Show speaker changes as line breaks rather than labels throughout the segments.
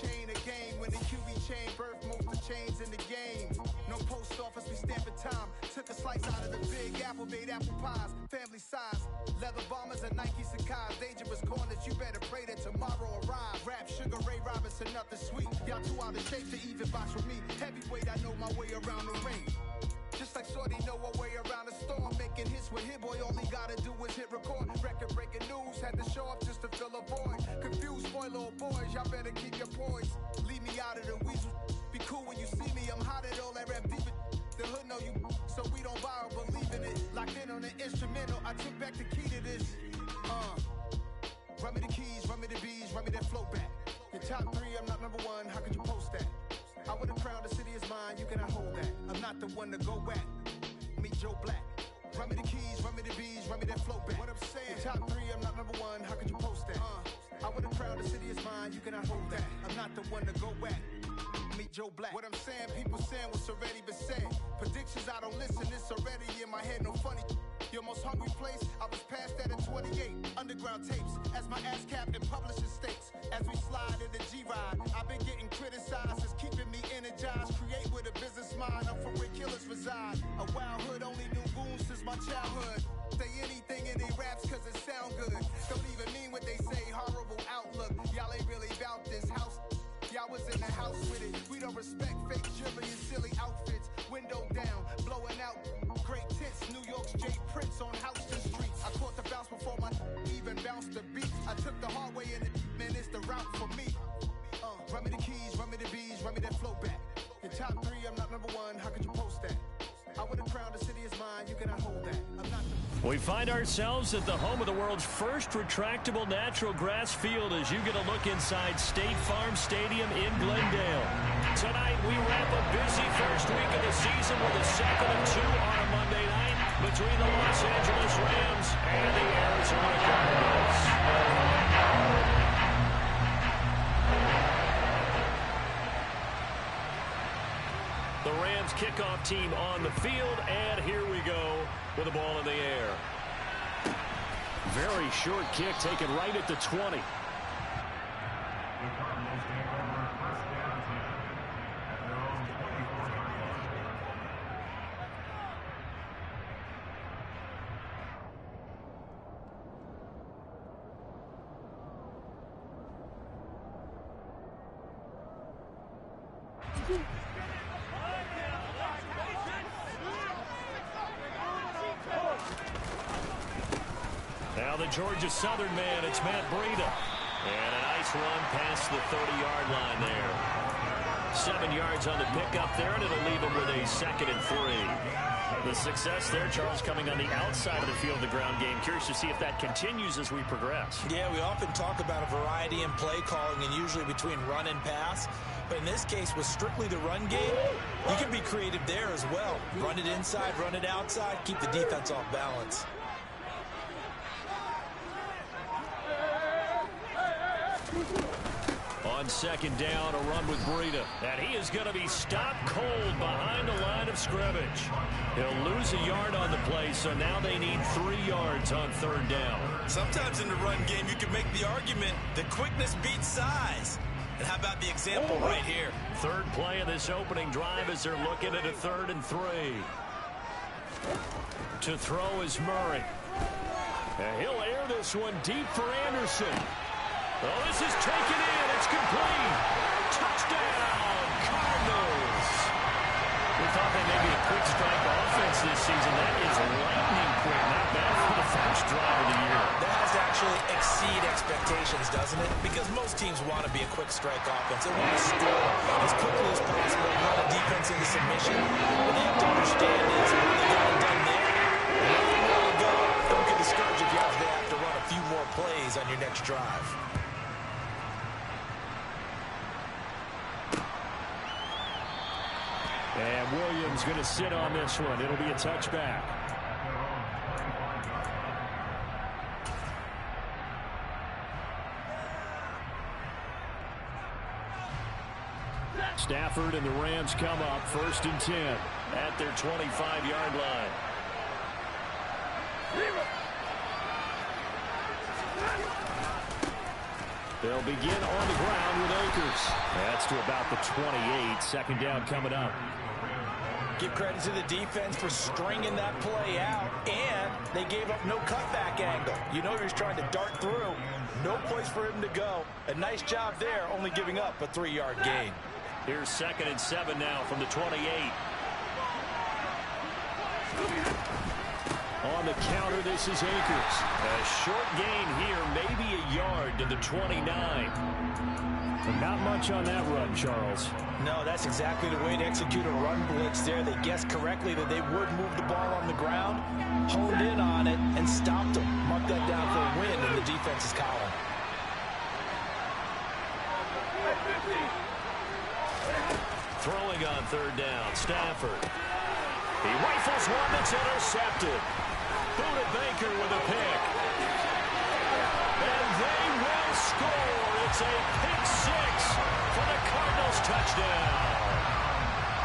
chain a game. When the QB chain birthed most of chains in the game. No post office, we stamping time. Took a slice out of the big apple, made apple pies. Family size, leather bombers and Nike Sacai's. Dangerous corners, you better pray that tomorrow arrives. Rap, Sugar Ray Robinson, nothing sweet. Y'all too out of shape to even box with me. Heavyweight, I know my way around the ring. Just like Shorty know her way around the storm. Making hits with Hit Boy, all he gotta do is hit record. Record breaking news, had to show up just to fill a void. Confused boy, little boys, y'all better keep your poise. Leave me out of the weasel. Be cool when you see me, I'm hot at all that rap deep. The hood know you, so we don't borrow, believe in it. Locked in on the instrumental, I took back the key to this. Run me the keys, run me the bees, run me that flow back. Your top 3, I'm not number 1, how could you post that? I would've crowned the city is mine, you cannot hold that. I'm not the one to go back. Meet Joe Black. Run me the keys, run me the bees, run me that flow back. What I'm saying, top 3, I'm not number 1, how could you post that? I would've crowned the city is mine, you cannot hold that. I'm not the one to go back. Meet Joe Black. What I'm saying, people saying what's already been said. Predictions, I don't listen, it's already in my head, no funny. Your most hungry place, I was past that at 28. Underground tapes, as my ass cap in publishing states. As we slide in the G-Ride, I've been getting criticized, it's keeping me energized. Create with a business mind, I'm from where killers reside. A wild hood, only knew goons since my childhood. Say anything in they raps cause it sound good. Don't even mean what they say, horrible outlook. Y'all ain't really about this house. Y'all was in the house with it. We don't respect fake jewelry and silly outfits. Window down, blowing out great tits. New York's J. Prince on Houston Street. I caught the bounce before my even bounced the beat. I took the hard way and man, it's the route for me. Run me the keys, run me the bees, run me that flow back. Your top 3, I'm not number 1, how could you post that? I would've crowned the city is mine, you cannot hold that. I'm not the...
We find ourselves at the home of the world's first retractable natural grass field as you get a look inside State Farm Stadium in Glendale. Tonight, we wrap a busy first week of the season with a second of 2 on a Monday night between the Los Angeles Rams and the Arizona Cardinals. The Rams kickoff team on the field, and here we go with the ball in the air. Very short kick taken right at the 20. Now the Georgia Southern man, it's Matt Breida. And a nice run past the 30-yard line there. 7 yards on the pickup there, and it'll leave him with a 2nd and 3. The success there, Charles, coming on the outside of the field, the ground game. Curious to see if that continues as we progress.
Yeah, we often talk about a variety in play calling and usually between run and pass. But in this case, with strictly the run game, you can be creative there as well. Run it inside, run it outside, keep the defense off balance.
On 2nd down, a run with Breida. And he is going to be stopped cold behind the line of scrimmage. He'll lose a yard on the play, so now they need 3 yards on 3rd down.
Sometimes in the run game, you can make the argument that quickness beats size. And how about the example right here?
3rd play of this opening drive as they're looking at a 3rd and 3. To throw is Murray. And he'll air this one deep for Anderson. Oh, this is taken in. It's complete. Touchdown, Cardinals. We thought they may be a quick strike offense this season. That is lightning quick. Not bad for the first drive of the year.
That has to actually exceed expectations, doesn't it? Because most teams want to be a quick strike offense. They want to score as quickly as possible, run a defense into submission. What they have to understand is when they got it done there, nothing more to go. Don't get discouraged if you have to run a few more plays on your next drive.
And Williams going to sit on this one. It'll be a touchback. Stafford and the Rams come up 1st and 10 at their 25-yard line. They'll begin on the ground with Akers. That's to about the 28. Second down coming up.
Give credit to the defense for stringing that play out, and they gave up no cutback angle. You know he was trying to dart through. No place for him to go. A nice job there, only giving up a 3-yard gain.
Here's 2nd and 7 now from the 28. On the counter, this is Akers. A short gain here, maybe a yard to the 29. Not much on that run, Charles.
No, that's exactly the way to execute a run blitz there. They guessed correctly that they would move the ball on the ground, honed in on it, and stopped them. Marked that down for a win in the defense's column.
Throwing on 3rd down, Stafford. He rifles one that's intercepted. Buda Baker with a pick. And they will score. It's a pick 6 for the Cardinals touchdown.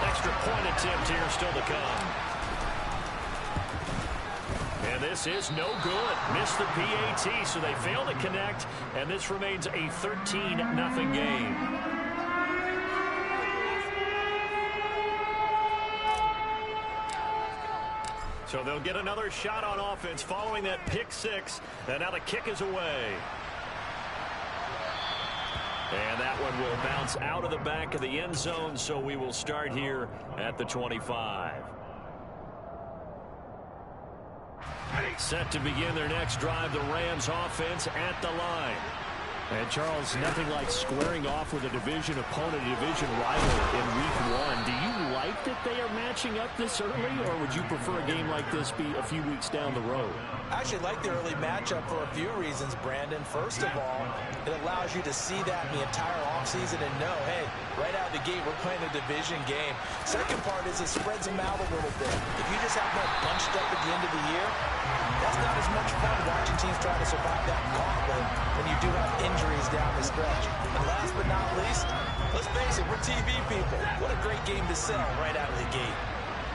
Extra point attempt here still to come. And this is no good. Missed the PAT, so they fail to connect, and this remains a 13-0 game. So they'll get another shot on offense following that pick 6, and now the kick is away. And that one will bounce out of the back of the end zone, so we will start here at the 25. Set to begin their next drive, the Rams offense at the line. And, Charles, nothing like squaring off with a division opponent, a division rival in Week 1. Do you like that they are matching up this early, or would you prefer a game like this be a few weeks down the road?
I actually like the early matchup for a few reasons, Brandon. First of all, it allows you to see that in the entire offseason and know, hey, right out of the gate, we're playing a division game. Second part is it spreads them out a little bit. If you just have them bunched up at the end of the year, that's not as much fun watching teams try to survive that gauntlet when you do have injuries down the stretch. And last but not least, let's face it, we're TV people. What a great game to sell right out of the gate.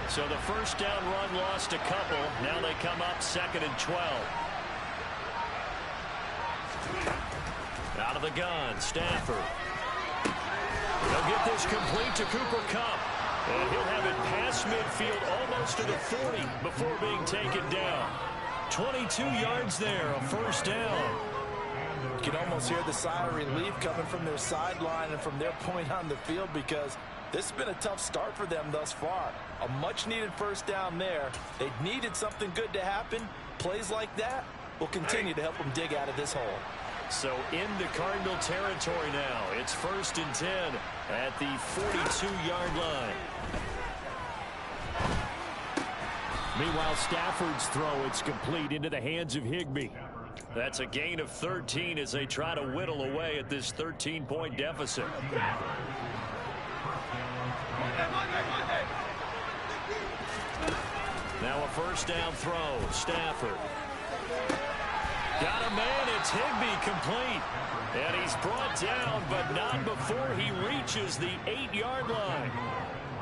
So the first down run lost a couple. Now they come up 2nd and 12. Out of the gun, Stafford. They'll get this complete to Cooper Kupp. And he'll have it past midfield almost to the 40 before being taken down. 22 yards there, a first down.
You can almost hear the sigh of relief coming from their sideline and from their point on the field, because this has been a tough start for them thus far. A much-needed first down there. They needed something good to happen. Plays like that will continue to help them dig out of this hole.
So into Cardinal territory now. It's 1st and 10 at the 42-yard line. Meanwhile, Stafford's throw, it's complete into the hands of Higbee. That's a gain of 13 as they try to whittle away at this 13-point deficit. Now a first down throw. Stafford. Got a man. It's Higbee complete. And he's brought down, but not before he reaches the 8-yard line.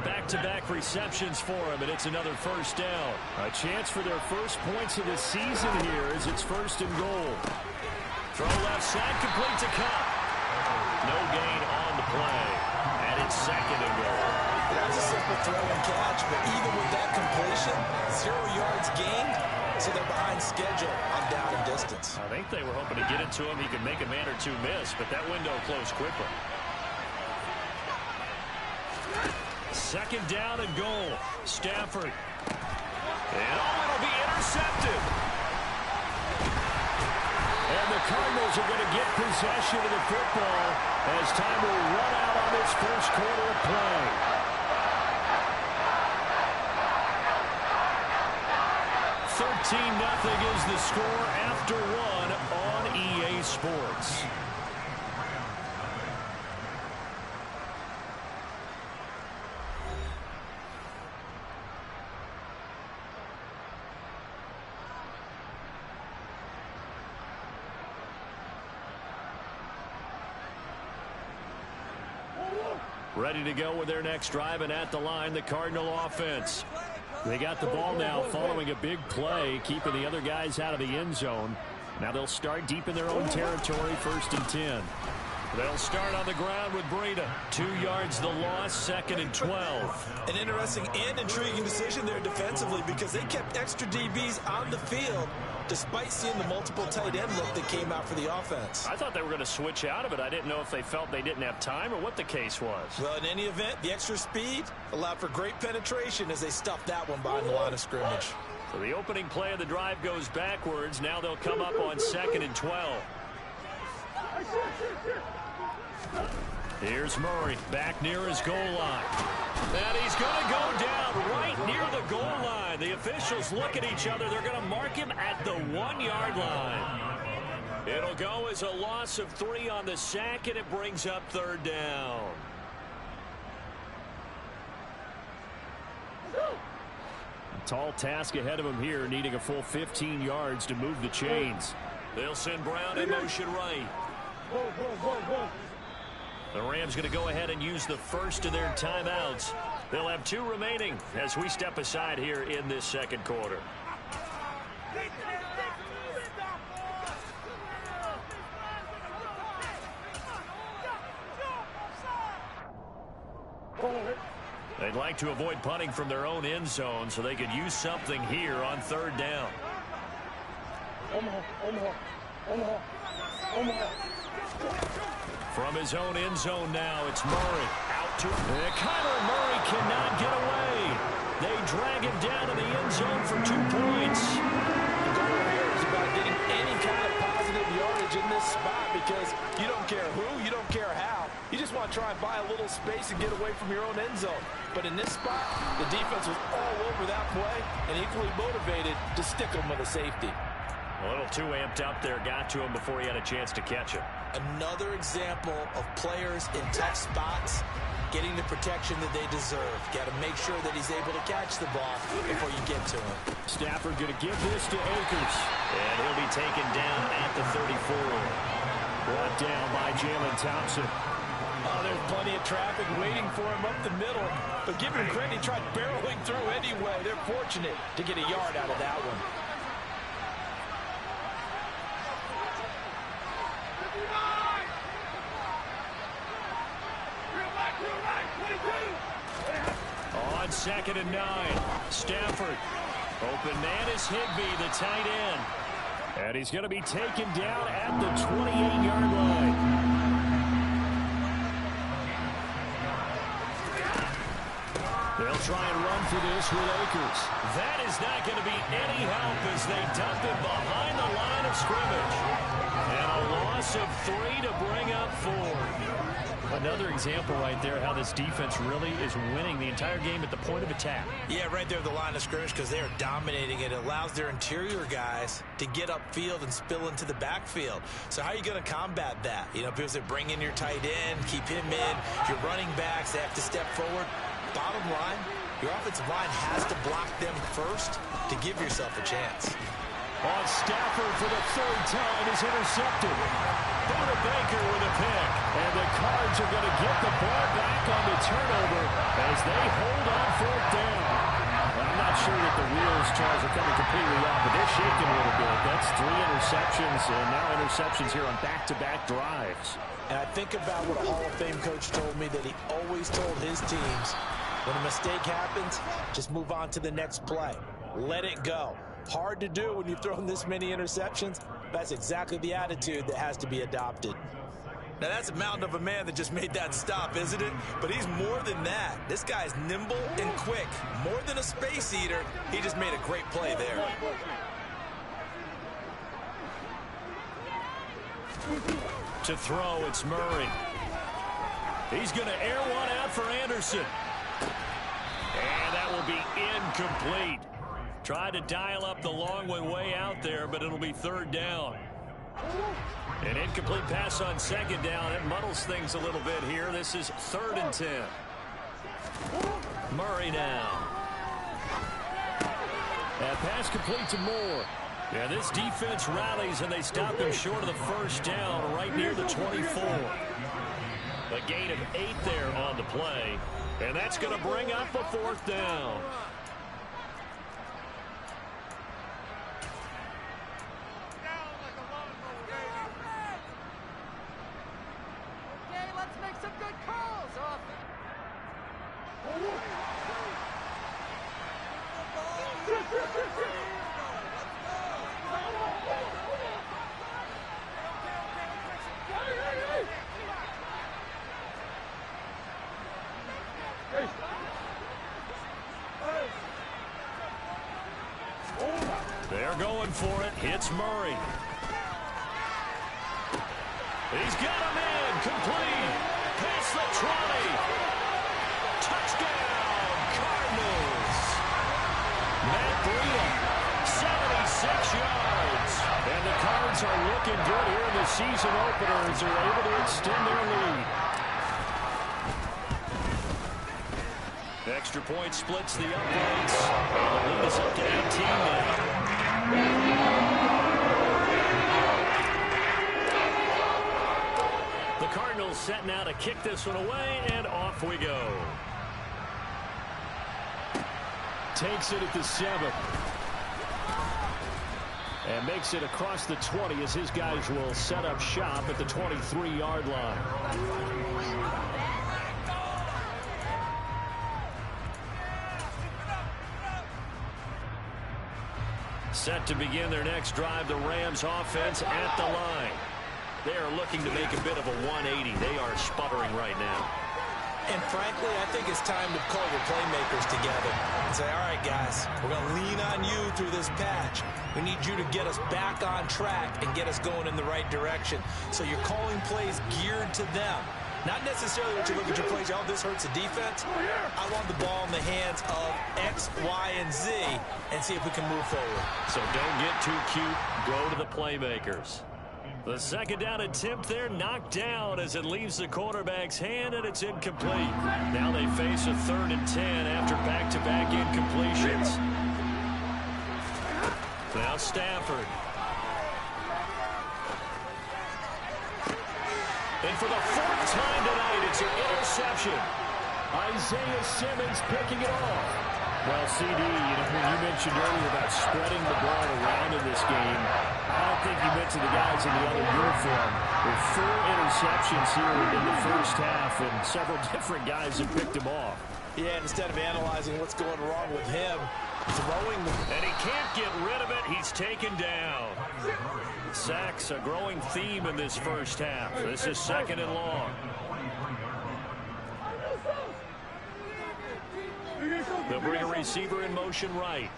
Back-to-back receptions for him, and it's another first down. A chance for their first points of the season here as it's 1st and goal. Throw left side, complete to Kupp. No gain on the play, and it's 2nd and goal.
That was a simple throw and catch, but even with that completion, 0 yards gained, so they're behind schedule on down and distance.
I think they were hoping to get it to him. He could make a man or two miss, but that window closed quickly. 2nd down and goal. Stafford. And it'll be intercepted. And the Cardinals are going to get possession of the football as time will run out on this first quarter of play. $13-0 is the score after 1 on EA Sports. Ready to go with their next drive, and at the line, the Cardinal offense. They got the ball now following a big play, keeping the other guys out of the end zone. Now they'll start deep in their own territory, 1st and 10. They'll start on the ground with Breida. 2 yards the loss, 2nd and 12.
An interesting and intriguing decision there defensively because they kept extra DBs on the field despite seeing the multiple tight end look that came out for the offense.
I thought they were going to switch out of it. I didn't know if they felt they didn't have time or what the case was.
Well, in any event, the extra speed allowed for great penetration as they stuffed that one behind the line of scrimmage.
So the opening play of the drive goes backwards. Now they'll come up on 2nd and 12. Here's Murray back near his goal line. And he's going to go down right near the goal line. The officials look at each other. They're going to mark him at the 1-yard line. It'll go as a loss of 3 on the sack, and it brings up 3rd down. Tall task ahead of him here, needing a full 15 yards to move the chains. They'll send Brown in motion right. The Rams going to go ahead and use the first of their timeouts. They'll have 2 remaining as we step aside here in this 2nd quarter. They'd like to avoid punting from their own end zone so they could use something here on 3rd down. From his own end zone now, it's Murray. Out to Kyler Murray cannot get away. They drag him down to the end zone for 2 points.
The goal here is about getting any kind of positive yardage in this spot because you don't care who, you don't care how. You just want to try and buy a little space and get away from your own end zone. But in this spot, the defense was all over that play and equally motivated to stick him with a safety.
A little too amped up there, got to him before he had a chance to catch him.
Another example of players in tough spots getting the protection that they deserve. Got to make sure that he's able to catch the ball before you get to him.
Stafford going to give this to Akers. And he'll be taken down at the 34. Brought down by Jalen Thompson.
Oh, there's plenty of traffic waiting for him up the middle. But give him credit, he tried barreling through anyway. They're fortunate to get a yard out of that one.
On 2nd and 9, Stafford. Open man is Higbee, the tight end. And he's going to be taken down at the 28-yard line. They'll try and run for this with Akers. That is not going to be any help as they dump him behind the line of scrimmage. And a loss of 3 to bring up 4. Another example right there how this defense really is winning the entire game at the point of attack.
Yeah, right there at the line of scrimmage because they are dominating it. It allows their interior guys to get upfield and spill into the backfield. So how are you going to combat that? You know, because they bring in your tight end, keep him in. Your running backs, they have to step forward. Bottom line, your offensive line has to block them first to give yourself a chance.
On Stafford for the 3rd time is intercepted. Buda Baker with a pick. And the Cards are going to get the ball back on the turnover as they hold on 4th down. I'm not sure that the wheels, Charles, are coming completely off, but they're shaking a little bit. That's 3 interceptions, and now interceptions here on back-to-back drives.
And I think about what a Hall of Fame coach told me that he always told his teams, when a mistake happens, just move on to the next play. Let it go. Hard to do when you've thrown this many interceptions. That's exactly the attitude that has to be adopted. Now, that's a mountain of a man that just made that stop, isn't it? But he's more than that. This guy's nimble and quick. More than a space eater, he just made a great play there.
To throw, it's Murray. He's going to air one out for Anderson. And that will be incomplete. Tried to dial up the long way out there, but it'll be 3rd down. An incomplete pass on 2nd down. It muddles things a little bit here. This is 3rd and 10. Murray now. That pass complete to Moore. Yeah, this defense rallies, and they stop him short of the 1st down right near the 24. A gain of 8 there on the play, and that's going to bring up a 4th down.
some good calls,
They're going for it. Hits Murray. He's got him in. Complete. Past the 20. Touchdown, Cardinals. Matt Breida, 76 yards. And the Cards are looking good here in the season opener as they're able to extend their lead. Extra point splits the uprights. And the lead is up to 18 now. The Cardinals set now to kick this one away, and off we go. Takes it at the 7. And makes it across the 20 as his guys will set up shop at the 23-yard line. Set to begin their next drive, the Rams offense at the line. They are looking to make a bit of a 180. They are sputtering right now.
And frankly, I think it's time to call your playmakers together and say, all right, guys, we're going to lean on you through this patch. We need you to get us back on track and get us going in the right direction. So you're calling plays geared to them. Not necessarily what you look at your plays, oh, this hurts the defense. I want the ball in the hands of X, Y, and Z and see if we can move forward.
So don't get too cute. Go to the playmakers. The second down attempt there knocked down as it leaves the quarterback's hand, and it's incomplete. Now they face a 3rd and 10 after back-to-back incompletions. Now Stafford. And for the 4th time tonight, it's an interception. Isaiah Simmons picking it off. Well, CD, when you mentioned earlier about spreading the ball around in this game, I don't think you mentioned the guys in the other uniform. With 4 interceptions here in the first half, and several different guys have picked him off.
Yeah, instead of analyzing what's going wrong with him, throwing them.
And he can't get rid of it. He's taken down. Sacks, a growing theme in this first half. This is 2nd and long. They'll bring a receiver in motion right.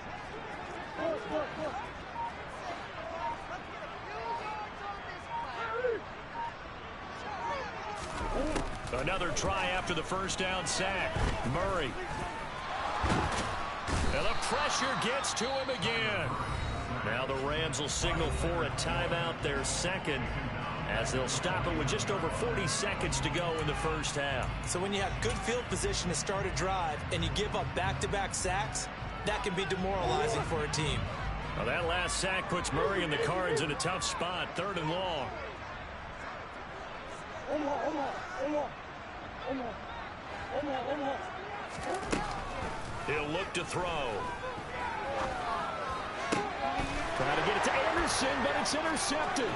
Another try after the first down sack. Murray. And the pressure gets to him again. Now the Rams will signal for a timeout, their 2nd, as they'll stop it with just over 40 seconds to go in the first half.
So when you have good field position to start a drive and you give up back-to-back sacks, that can be demoralizing for a team.
Well, that last sack puts Murray and the Cards in a tough spot, 3rd and long. He'll look to throw. Trying to get it to Anderson, but it's intercepted.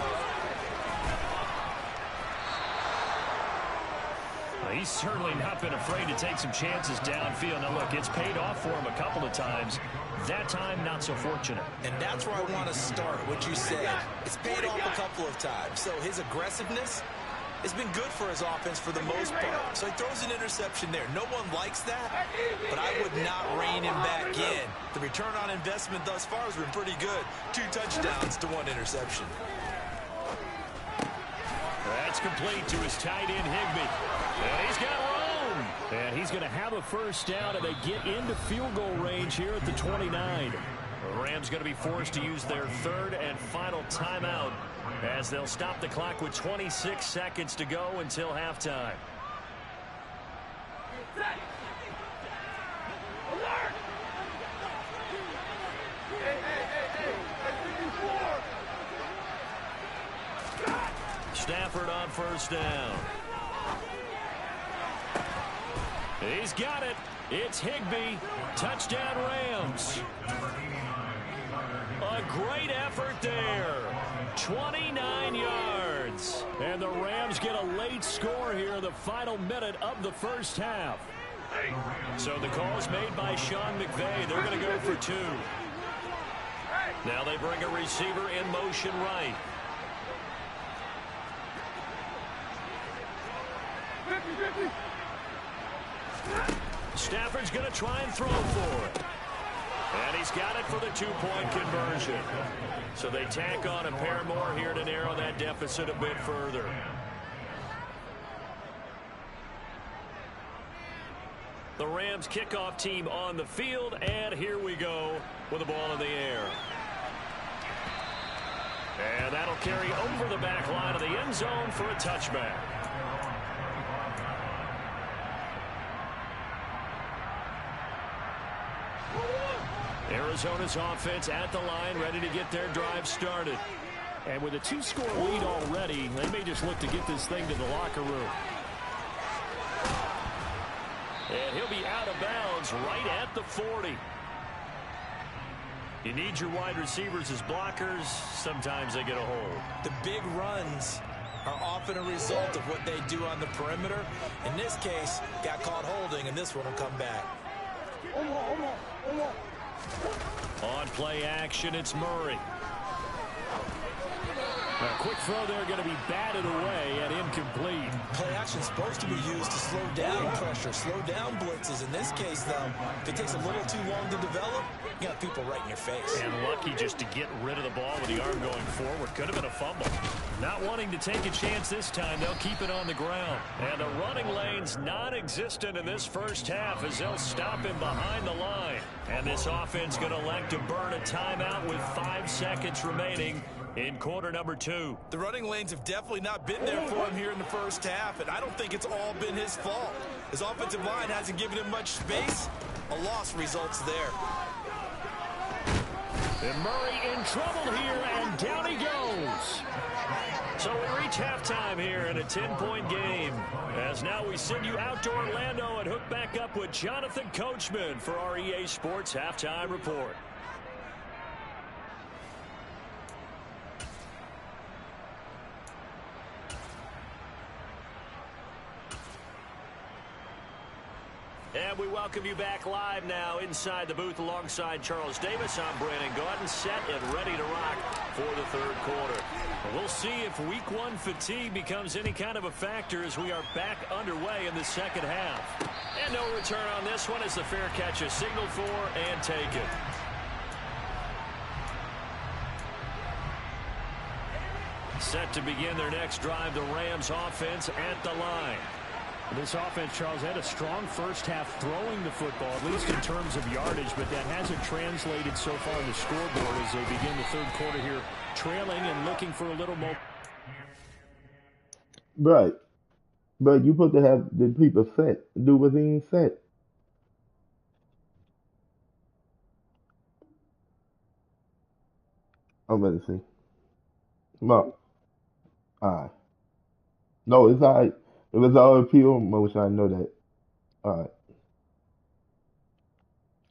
He's certainly not been afraid to take some chances downfield. Now, look, it's paid off for him a couple of times. That time, not so fortunate.
And that's where I want to start, what you said. It's paid off a couple of times. So his aggressiveness has been good for his offense for the most part. So he throws an interception there. No one likes that, but I would not rein him back in. The return on investment thus far has been pretty good. 2 touchdowns to 1 interception.
That's complete to his tight end, Higbee. And he's got room. And he's going to have a first down, and they get into field goal range here at the 29. The Rams going to be forced to use their 3rd and final timeout as they'll stop the clock with 26 seconds to go until halftime. Stafford on first down. He's got it. It's Higbee. Touchdown Rams. A great effort there. 29 yards. seconds. And the Rams get a late score here in the final minute of the first half. So the call's made by Sean McVay. They're going to go for 2. Now they bring a receiver in motion right. Stafford's going to try and throw for it. And he's got it for the 2-point conversion. So they tack on a pair more here to narrow that deficit a bit further. The Rams kickoff team on the field, and here we go with the ball in the air. And that'll carry over the back line of the end zone for a touchback. Arizona's offense at the line, ready to get their drive started. And with a 2-score lead already, they may just look to get this thing to the locker room. And he'll be out of bounds right at the 40. You need your wide receivers as blockers. Sometimes they get a hold.
The big runs are often a result of what they do on the perimeter. In this case, got caught holding, and this one will come back.
On play action, it's Murray. A quick throw there going to be batted away and incomplete.
Play action is supposed to be used to slow down pressure, slow down blitzes. In this case, though, if it takes a little too long to develop, you got people right in your face.
And lucky just to get rid of the ball with the arm going forward. Could have been a fumble. Not wanting to take a chance this time, they'll keep it on the ground. And the running lane's non-existent in this first half as they'll stop him behind the line. And this offense going to elect to burn a timeout with 5 seconds remaining in quarter number 2.
The running lanes have definitely not been there for him here in the first half, and I don't think it's all been his fault. His offensive line hasn't given him much space. A loss results there.
And Murray in trouble here, and down he goes. So we reach halftime here in a 10-point game. As now we send you out to Orlando and hook back up with Jonathan Coachman for our EA Sports Halftime Report. And we welcome you back live now inside the booth alongside Charles Davis. I'm Brandon Gaudin, set and ready to rock for the third quarter. We'll see if week 1 fatigue becomes any kind of a factor as we are back underway in the second half. And no return on this one as the fair catch is signaled for and taken. Set to begin their next drive, the Rams offense at the line. This offense, Charles, had a strong first half throwing the football, at least in terms of yardage, but that hasn't translated so far on the scoreboard as they begin the third quarter here, trailing and looking for a little more.
Right. But you supposed to have the people set. Do what's being set. I'm ready to see. Come on. Alright. No, it's alright. If it's all appeal, most I know that. Alright.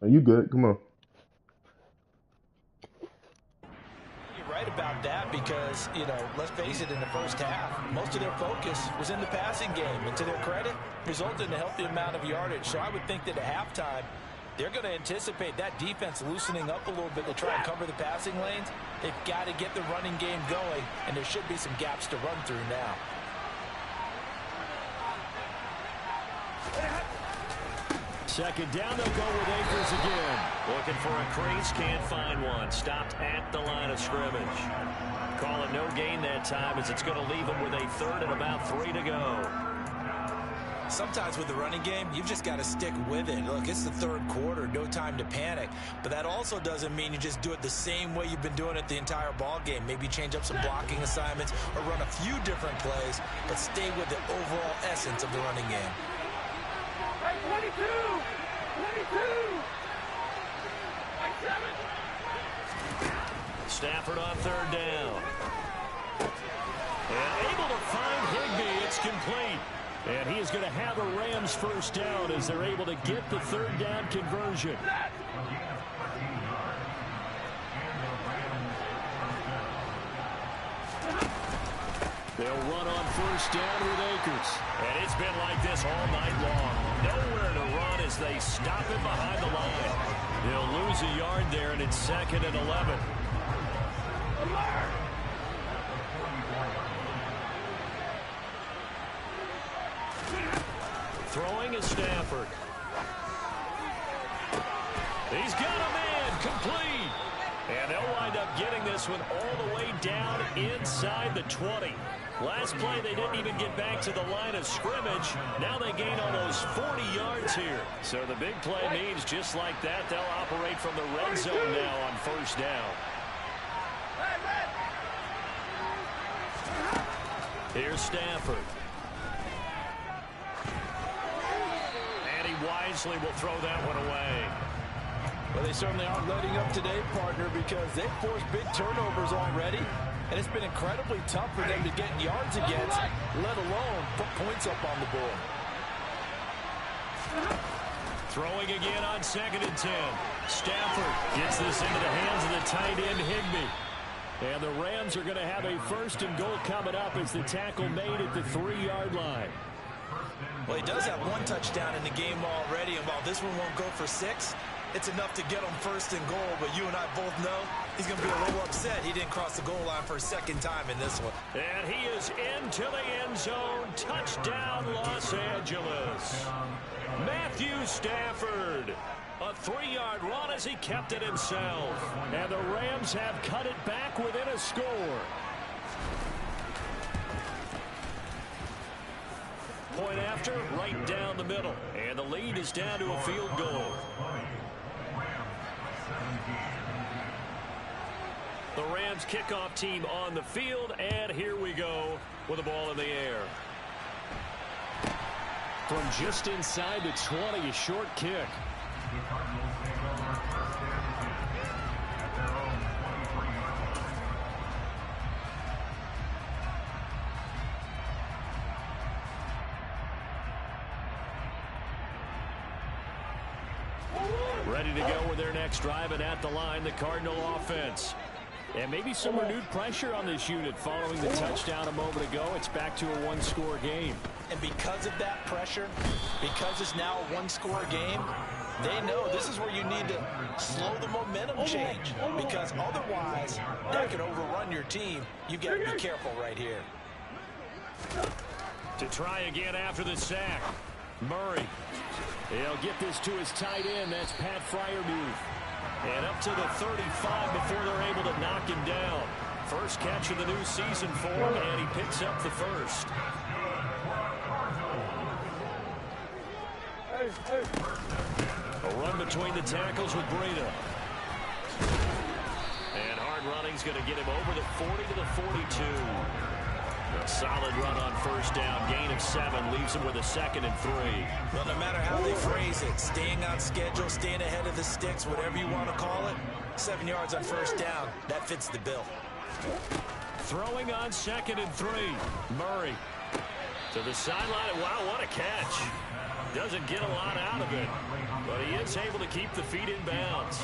Are you good? Come on.
You're right about that because, let's face it, in the first half, most of their focus was in the passing game. And to their credit, resulted in a healthy amount of yardage. So I would think that at halftime, they're going to anticipate that defense loosening up a little bit to try and cover the passing lanes. They've got to get the running game going, and there should be some gaps to run through now.
Second down, they'll go with Akers again. Looking for a crease, can't find one. Stopped at the line of scrimmage. Call it no gain that time as it's going to leave them with a third and about 3 to go.
Sometimes with the running game, you've just got to stick with it. Look, it's the third quarter, no time to panic. But that also doesn't mean you just do it the same way you've been doing it the entire ball game. Maybe change up some blocking assignments or run a few different plays, but stay with the overall essence of the running game.
22! 22! 27!
Stafford on third down. And able to find Higbee. It's complete. And he is going to have a Rams first down as they're able to get the third down conversion. They'll run on first down with Akers. And it's been like this all night long. Nowhere to run as they stop it behind the line. They'll lose a yard there, and it's 2nd and 11. Throwing is Stafford. He's got a man, complete. And they'll wind up getting this one all the way down inside the 20. Last play, they didn't even get back to the line of scrimmage. Now they gain almost 40 yards here. So the big play means just like that, they'll operate from the red zone now on first down. Here's Stafford. And he wisely will throw that one away.
Well, they certainly aren't letting up today, partner, because they've forced big turnovers already. And it's been incredibly tough for them to get yards against, let alone put points up on the board.
Throwing again on 2nd and 10. Stafford gets this into the hands of the tight end, Higbee. And the Rams are going to have a 1st and goal coming up as the tackle made at the 3-yard line.
Well, he does have 1 touchdown in the game already, and while this one won't go for 6, it's enough to get him 1st and goal, but you and I both know he's going to be a little upset he didn't cross the goal line for a 2nd time in this one.
And he is into the end zone. Touchdown, Los Angeles. Matthew Stafford. A 3-yard run as he kept it himself. And the Rams have cut it back within a score. Point after, right down the middle. And the lead is down to a field goal. The Rams kickoff team on the field, and here we go with the ball in the air. From just inside the 20, a short kick. Ready to go with their next drive, and at the line, the Cardinal offense. And maybe some renewed pressure on this unit following the touchdown a moment ago. It's back to a 1-score game.
And because of that pressure, because it's now a 1-score game, they know this is where you need to slow the momentum change, because otherwise that could overrun your team. You've got to be careful right here.
To try again after the sack. Murray. He'll get this to his tight end. That's Pat Freiermuth. And up to the 35 before they're able to knock him down. First catch of the new season for him, and he picks up the first. A run between the tackles with Breida. And hard running's going to get him over the 40 to the 42. A solid run on first down. Gain of 7 leaves him with a 2nd and 3.
Well, no matter how they phrase it, staying on schedule, staying ahead of the sticks, whatever you want to call it, 7 yards on first down, that fits the bill.
Throwing on 2nd and 3. Murray to the sideline. Wow, what a catch. Doesn't get a lot out of it, but he is able to keep the feet in bounds.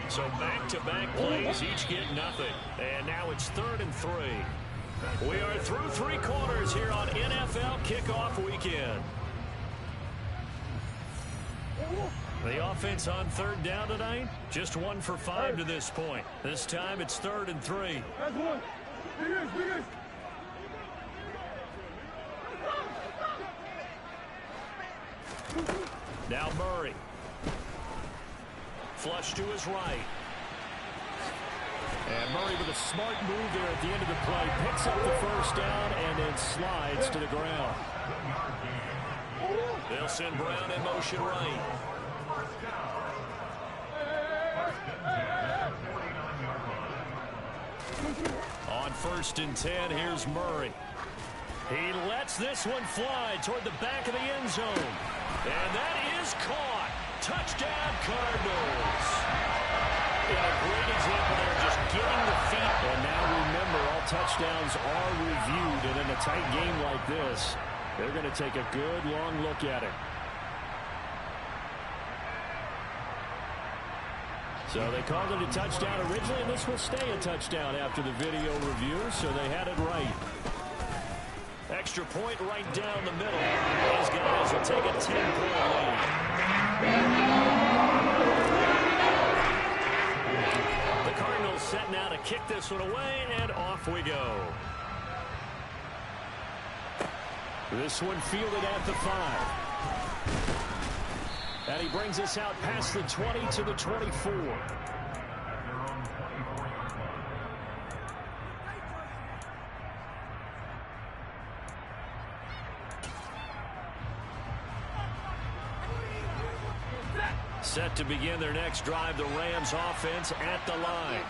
So back-to-back plays, each get nothing. And now it's 3rd and 3. We are through 3 quarters here on NFL Kickoff Weekend. The offense on 3rd down tonight, just 1 for 5 to this point. This time it's 3rd and 3. Now Murray. Flush to his right. And Murray with a smart move there at the end of the play. Picks up the first down and then slides to the ground. They'll send Brown in motion right. On 1st and 10, here's Murray. He lets this one fly toward the back of the end zone. And that is caught. Touchdown, Cardinals. And a great example there, just getting the feet. And now remember, all touchdowns are reviewed. And in a tight game like this, they're going to take a good long look at it. So they called it a touchdown originally, and this will stay a touchdown after the video review, so they had it right. Extra point right down the middle. These guys will take a 10-point lead. The Cardinals set now to kick this one away, and off we go. This one fielded at the 5. And he brings us out past the 20 to the 24. Set to begin their next drive, the Rams offense at the line.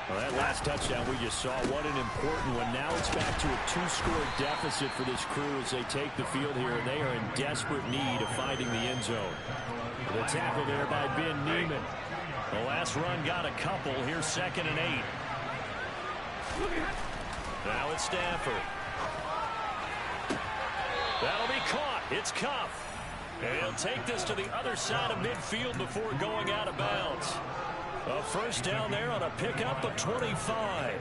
Well, that last touchdown we just saw, what an important one. Now it's back to a 2-score deficit for this crew as they take the field here, and they are in desperate need of finding the end zone. The tackle there by Ben Neiman. The last run got a couple. Here's 2nd and 8. Now it's Stafford. That'll be caught. It's Cuff. And he'll take this to the other side of midfield before going out of bounds. A first down there on a pickup of 25.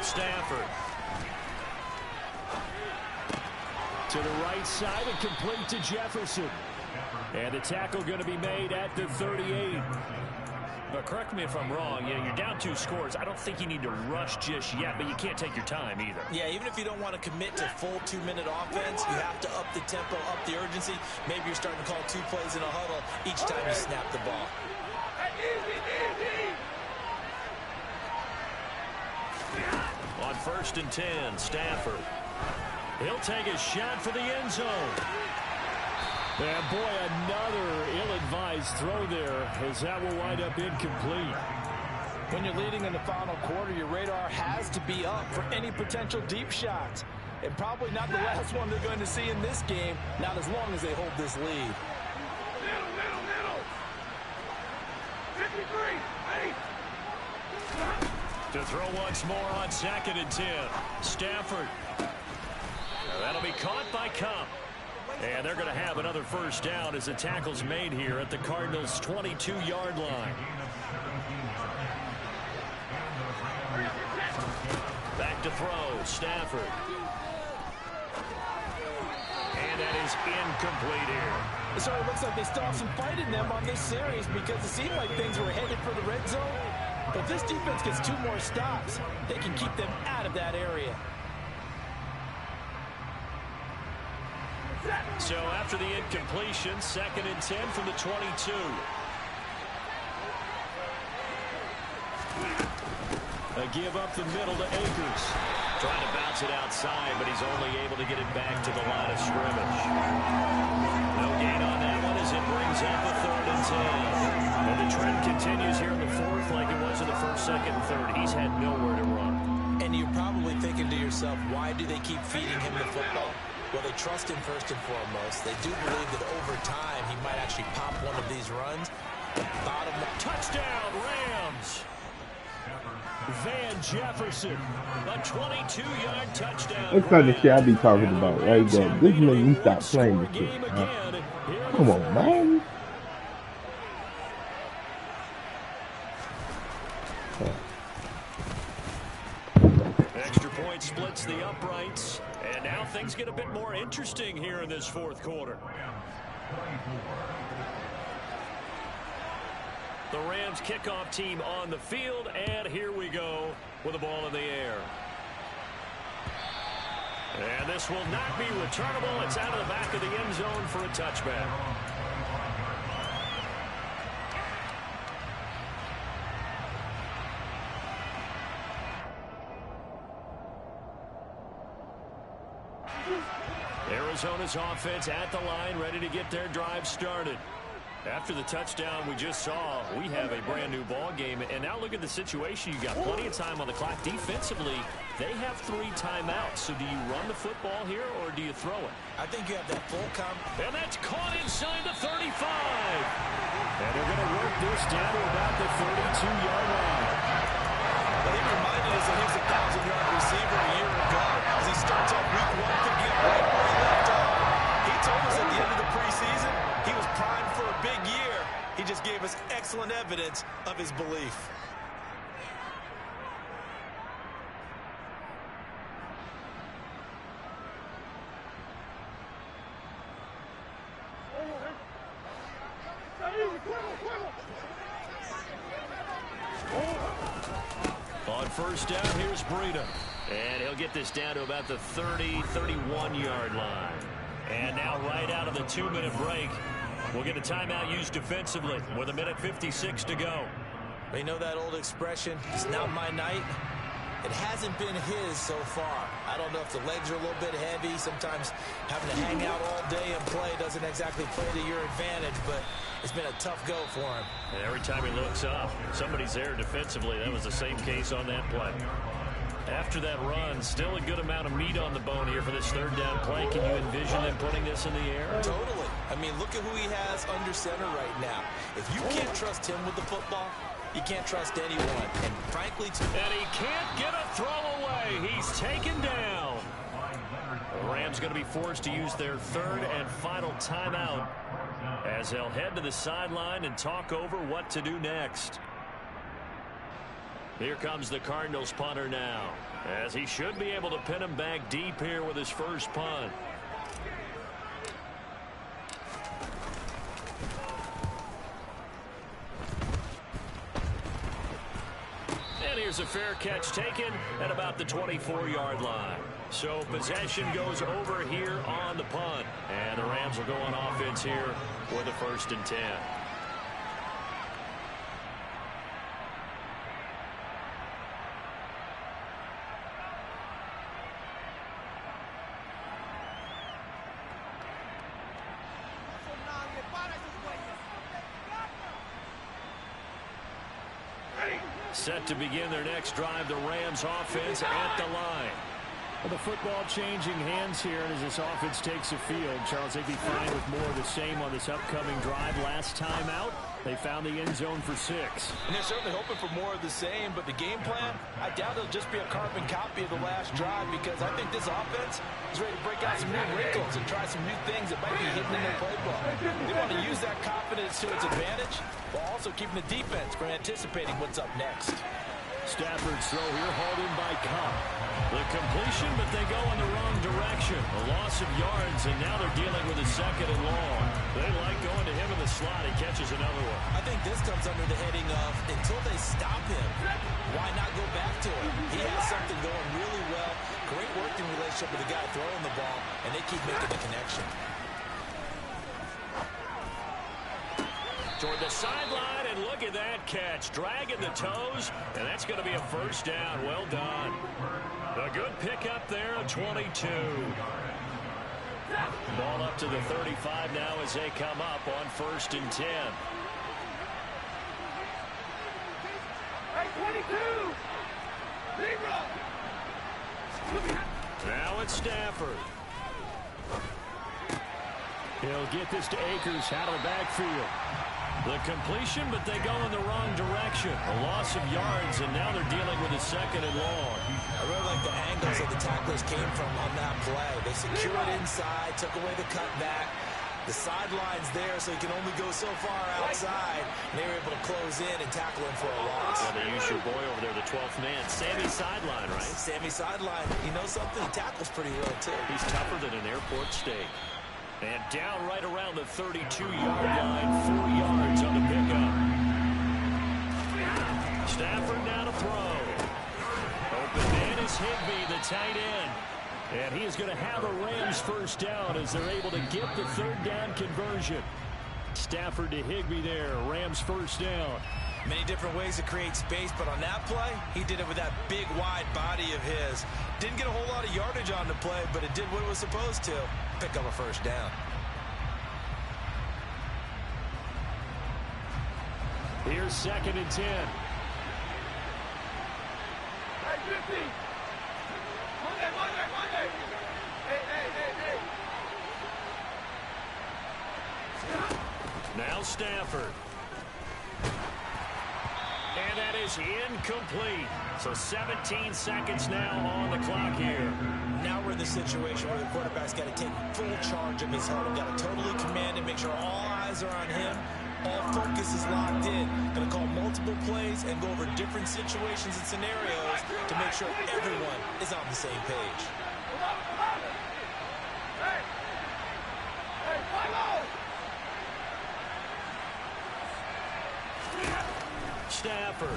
Stafford. To the right side and complete to Jefferson. And the tackle going to be made at the 38. But correct me if I'm wrong, you're down 2 scores. I don't think you need to rush just yet, but you can't take your time either.
Yeah, even if you don't want to commit to full 2-minute offense, you have to up the tempo, up the urgency. Maybe you're starting to call 2 plays in a huddle each time you snap the ball.
On 1st and 10, Stafford. He'll take a shot for the end zone. And boy, another ill-advised throw there, as that will wind up incomplete.
When you're leading in the final quarter, your radar has to be up for any potential deep shots. And probably not the last one they're going to see in this game, not as long as they hold this lead.
Middle. 53, 8.
To throw once more on 2nd and 10. Stafford. Now that'll be caught by Cup. And they're going to have another first down as the tackle's made here at the Cardinals' 22-yard line. Back to throw, Stafford. And that is incomplete here.
So it looks like they still have some fight in them on this series because it seemed like things were headed for the red zone. But if this defense gets 2 more stops, they can keep them out of that area.
So after the incompletion, 2nd and 10 from the 22. A give up the middle to Akers. Trying to bounce it outside, but he's only able to get it back to the line of scrimmage. No gain on that one as it brings up a 3rd and 10. And the trend continues here in the 4th like it was in the 1st, 2nd, and 3rd. He's had nowhere to run.
And you're probably thinking to yourself, why do they keep feeding him the football? Well, they trust him first and foremost. They do believe that over time he might actually pop one of these runs. Bottom
touchdown, Rams. Van Jefferson, a 22-yard touchdown.
That's kind of shit I be talking about right there. This makes me stop playing this shit. Come on, man.
Extra point splits the uprights. And now things get a bit more interesting here in this 4th quarter. The Rams kickoff team on the field, and here we go with the ball in the air. And this will not be returnable. It's out of the back of the end zone for a touchback. Arizona's offense at the line, ready to get their drive started. After the touchdown we just saw, we have a brand new ball game. And now look at the situation. You got plenty of time on the clock. Defensively, they have 3 timeouts. So do you run the football here or do you throw it?
I think you have that full
And that's caught inside the 35. And they're going to work this down to about the 32-yard line.
But he reminded us that he's a 1,000-yard receiver a year ago as he starts off week 1 to get right where he left off. excellent evidence of his belief.
On first down, here's Breida. And he'll get this down to about the 30, 31-yard line. And now right out of the 2-minute break, we'll get a timeout used defensively with 1:56 to go.
They know that old expression, it's not my night. It hasn't been his so far. I don't know if the legs are a little bit heavy. Sometimes having to hang out all day and play doesn't exactly play to your advantage, but it's been a tough go for him.
And every time he looks up, somebody's there defensively. That was the same case on that play. After that run, still a good amount of meat on the bone here for this third down play. Can you envision them putting this in the air?
Totally. I mean, look at who he has under center right now. If you can't trust him with the football, you can't trust anyone. And frankly,
and he can't get a throw away. He's taken down. The Rams going to be forced to use their third and final timeout as they'll head to the sideline and talk over what to do next. Here comes the Cardinals punter now, as he should be able to pin him back deep here with his first punt. And here's a fair catch taken at about the 24-yard line. So possession goes over here on the punt. And the Rams will go on offense here with a 1st and 10. Set to begin their next drive, the Rams offense at the line.
Well, the football changing hands here, and as this offense takes the field, Charles, they'd be fine with more of the same on this upcoming drive. Last time out, they found the end zone for 6.
And they're certainly hoping for more of the same, but the game plan, I doubt it'll just be a carbon copy of the last drive, because I think this offense is ready to break out some new wrinkles and try some new things that might be hidden in their playbook. They want to use that confidence to its advantage, while also keeping the defense from anticipating what's up next.
Stafford's throw here hauled in by Kupp. The completion, but they go in the wrong direction. A loss of yards, and now they're dealing with a 2nd and long. They like going to him in the slot. He catches another one.
I think this comes under the heading of, until they stop him, why not go back to him? He has something going really well. Great working relationship with the guy throwing the ball, and they keep making the connection.
Toward the sideline, and look at that catch. Dragging the toes, and that's going to be a 1st down. Well done. A good pickup there, a 22. Ball up to the 35 now as they come up on 1st and 10.
Hey, 22! Zero!
Now it's Stafford.
He'll get this to Akers out of the backfield.
The completion, but they go in the wrong direction. A loss of yards, and now they're dealing with a 2nd and long.
I really like the angles that the tacklers came from on that play. They secured inside, took away the cutback. The sideline's there, so he can only go so far outside. And they were able to close in and tackle him for a loss.
Well, they use your boy over there, the 12th man. Sammy Sideline, right?
Sammy Sideline. You know something? He tackles pretty well, too.
He's tougher than an airport steak. And down right around the 32-yard line, 4 yards on the pickup. Stafford now to throw. Open man is Higbee, the tight end. And he is going to have a Rams 1st down as they're able to get the 3rd down conversion. Stafford to Higbee there, Rams 1st down.
Many different ways to create space, but on that play, he did it with that big, wide body of his. Didn't get a whole lot of yardage on the play, but it did what it was supposed to. Pick up a 1st down.
Here's 2nd and 10.
Hey, 50! Monday! Hey!
Now Stafford. And that is incomplete. So 17 seconds now on the clock here.
Now we're in the situation where the quarterback's got to take full charge of his huddle. Got to totally command and make sure all eyes are on him. All focus this is locked in. Going to call multiple plays and go over different situations and scenarios to make sure everyone is on the same page.
Stafford.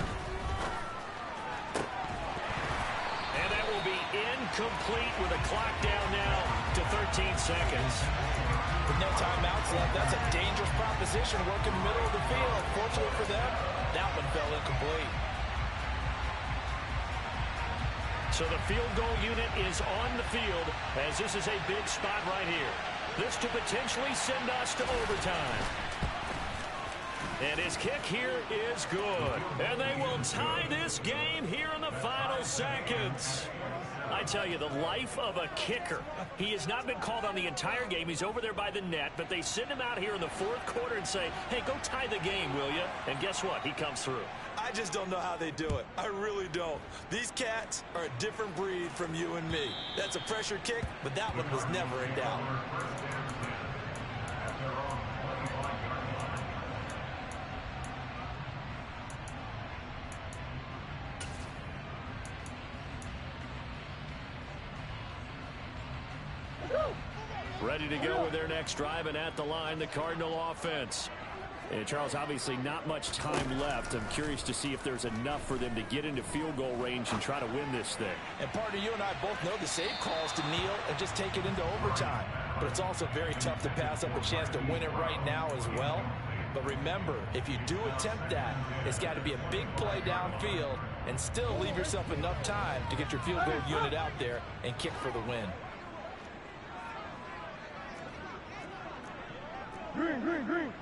And that will be incomplete with a clock down now to 13 seconds.
With no timeouts left, that's a dangerous proposition working the middle of the field. Fortunately for them, that one fell incomplete.
So the field goal unit is on the field as this is a big spot right here. This to potentially send us to overtime. And his kick here is good. And they will tie this game here in the final seconds. I tell you, the life of a kicker. He has not been called on the entire game. He's over there by the net, but they send him out here in the fourth quarter and say, hey, go tie the game, will you? And guess what? He comes through.
I just don't know how they do it. I really don't. These cats are a different breed from you and me. That's a pressure kick, but that one was never in doubt.
Ready to go with their next drive, and at the line, the Cardinal offense. And Charles, obviously not much time left. I'm curious to see if there's enough for them to get into field goal range and try to win this thing.
And partner, you and I both know the save calls to kneel and just take it into overtime. But it's also very tough to pass up a chance to win it right now as well. But remember, if you do attempt that, it's got to be a big play downfield and still leave yourself enough time to get your field goal unit out there and kick for the win.
Green, green, green.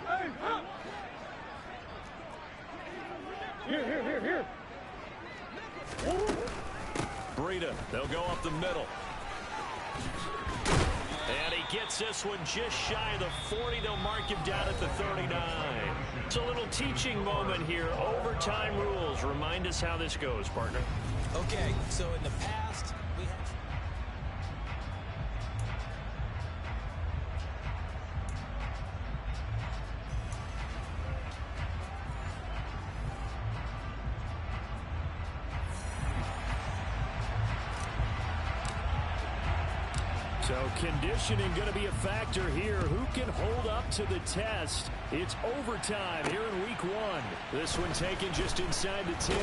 Hey, up. Here.
Breida, they'll go up the middle. And he gets this one just shy of the 40. They'll mark him down at the 39. It's a little teaching moment here. Overtime rules. Remind us how this goes, partner.
Okay, so in the past, we had...
So conditioning going to be a factor here. Who can hold up to the test? It's overtime here in week one. This one taken just inside the 10.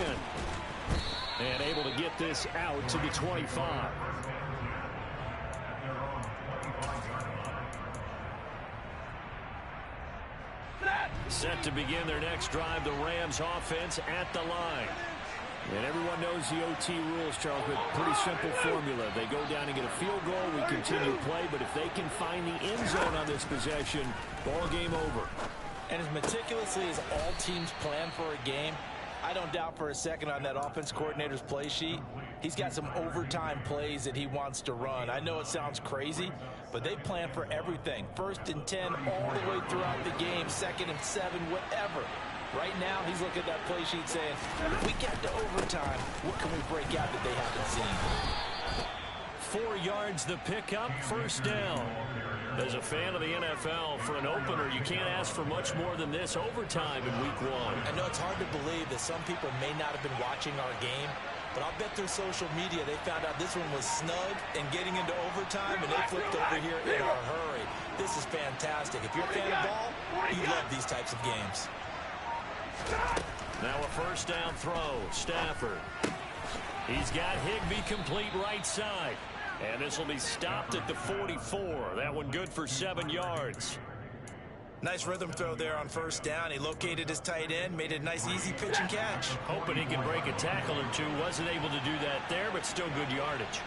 And able to get this out to the 25. Set to begin their next drive, the Rams offense at the line. And everyone knows the OT rules, Charles, but pretty simple formula. They go down and get a field goal, we continue play, but if they can find the end zone on this possession, ball game over.
And as meticulously as all teams plan for a game, I don't doubt for a second on that offense coordinator's play sheet, he's got some overtime plays that he wants to run. I know it sounds crazy, but they plan for everything. 1st and 10 all the way throughout the game, 2nd and 7, whatever. Right now, he's looking at that play sheet saying, if we get to overtime, what can we break out that they haven't seen?
4 yards the pickup, first down. As a fan of the NFL, for an opener, you can't ask for much more than this overtime in week one.
I know it's hard to believe that some people may not have been watching our game, but I'll bet through social media they found out this one was snug and getting into overtime, and they flipped over here in a hurry. This is fantastic. If you're a fan of ball, you love these types of games.
Now a first down throw, Stafford. He's got Higbee complete right side. And this will be stopped at the 44. That one good for 7 yards.
Nice rhythm throw there on first down. He located his tight end, made a nice easy pitch and catch.
Hoping he can break a tackle or two. Wasn't able to do that there, but still good yardage.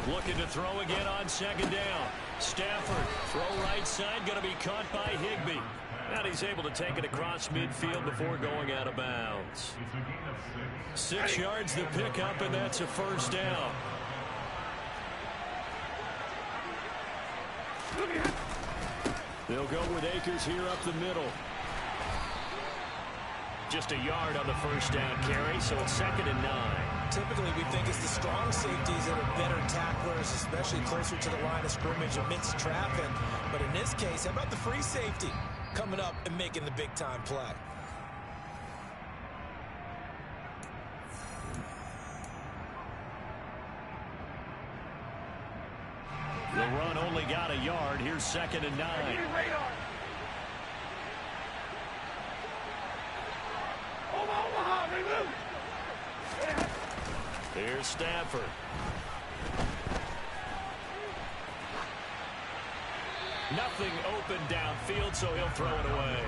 Looking to throw again on second down. Stafford, throw right side, going to be caught by Higbee. And he's able to take it across midfield before going out of bounds. 6 yards the pickup, and that's a first down. They'll go with Akers here up the middle. Just a yard on the first down carry, so it's 2nd and 9.
Typically, we think it's the strong safeties that are better tacklers, especially closer to the line of scrimmage amidst traffic. But in this case, how about the free safety coming up and making the big-time play?
The run only got a yard. Here's 2nd and 9. Here's Stafford. Nothing open downfield, so he'll throw it away.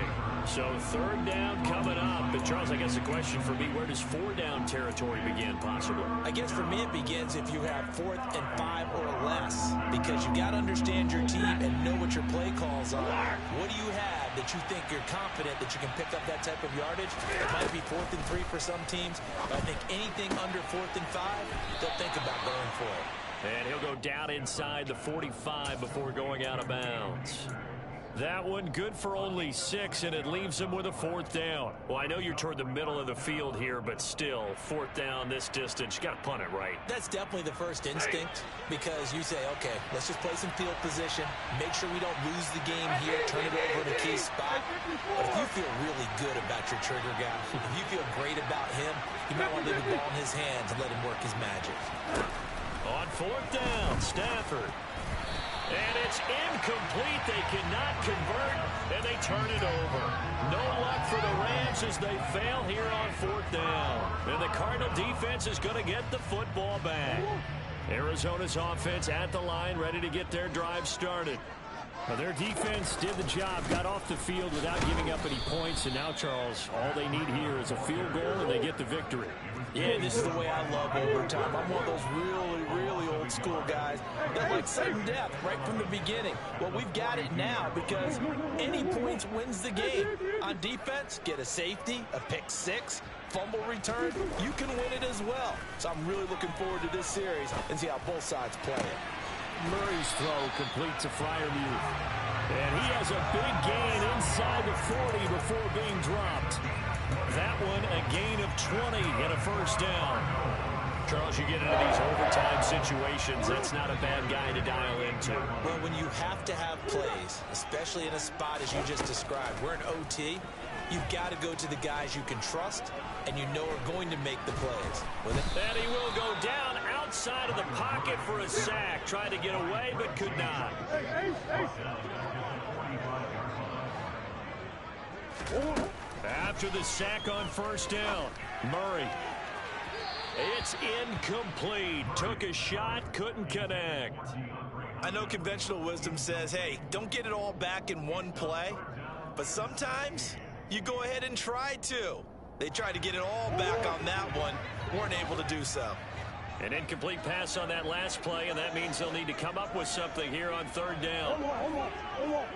So 3rd down coming up. But Charles, I guess the question for me, where does 4 down territory begin possibly?
I guess for me it begins if you have 4th and 5 or less, because you got to understand your team and know what your play calls are. What do you have that you think you're confident that you can pick up that type of yardage? It might be 4th and 3 for some teams, but I think anything under 4th and 5, they'll think about going for it.
And he'll go down inside the 45 before going out of bounds. That one good for only 6, and it leaves him with a 4th down. Well, I know you're toward the middle of the field here, but still, 4th down this distance, you got to punt it right.
That's definitely the first instinct, because you say, okay, let's just play some field position, make sure we don't lose the game here, turn it over in a key spot. But if you feel really good about your trigger guy, if you feel great about him, you might want to leave the ball in his hands and let him work his magic.
On 4th down, Stafford. And it's incomplete. They cannot convert, and they turn it over. No luck for the Rams as they fail here on 4th down. And the Cardinal defense is going to get the football back. Arizona's offense at the line, ready to get their drive started. Well, their defense did the job, got off the field without giving up any points, and now, Charles, all they need here is a field goal, and they get the victory.
Yeah, this is the way I love overtime. I'm one of those really old school guys that like sudden death right from the beginning. Well, we've got it now because any points wins the game. On defense, get a safety, a pick 6, fumble return, you can win it as well. So I'm really looking forward to this series and see how both sides play it.
Murray's throw complete to Freiermuth. And he has a big gain inside the 40 before being dropped. That one a gain of 20 and a 1st down. Charles, you get into these overtime situations, that's not a bad guy to dial into.
Well, when you have to have plays, especially in a spot as you just described, we're in OT, you've got to go to the guys you can trust and you know are going to make the plays.
And he will go down outside of the pocket for a sack. Tried to get away, but could not. After the sack on 1st down, Murray. It's incomplete. Took a shot, couldn't connect.
I know conventional wisdom says, hey, don't get it all back in one play. But sometimes you go ahead and try to. They tried to get it all back on that one. Weren't able to do so.
An incomplete pass on that last play, and that means they'll need to come up with something here on 3rd down.
Hold on.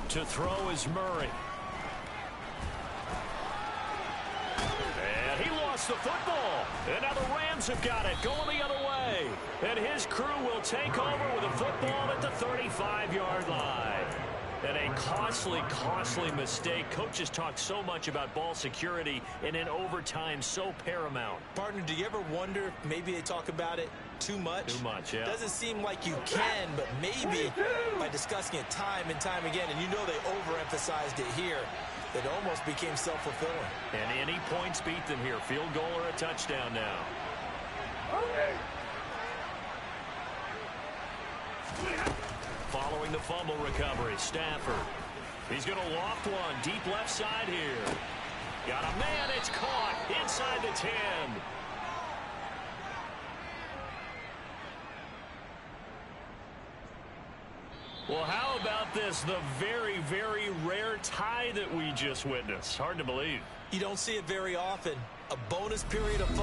To throw is Murray. And he lost the football. And now the Rams have got it, going the other way. And his crew will take over with a football at the 35-yard line. And a costly mistake. Coaches talk so much about ball security, and in overtime, so paramount.
Partner, do you ever wonder if maybe they talk about it too much?
Too much, yeah.
Doesn't seem like you can, but maybe by discussing it time and time again, and you know they overemphasized it here, that almost became self-fulfilling.
And any points beat them here. Field goal or a touchdown now. Following the fumble recovery, Stafford. He's going to loft one deep left side here. Got a man, it's caught inside the 10. Well, how about this? The very rare tie that we just witnessed. Hard to believe.
You don't see it very often. A bonus period of football.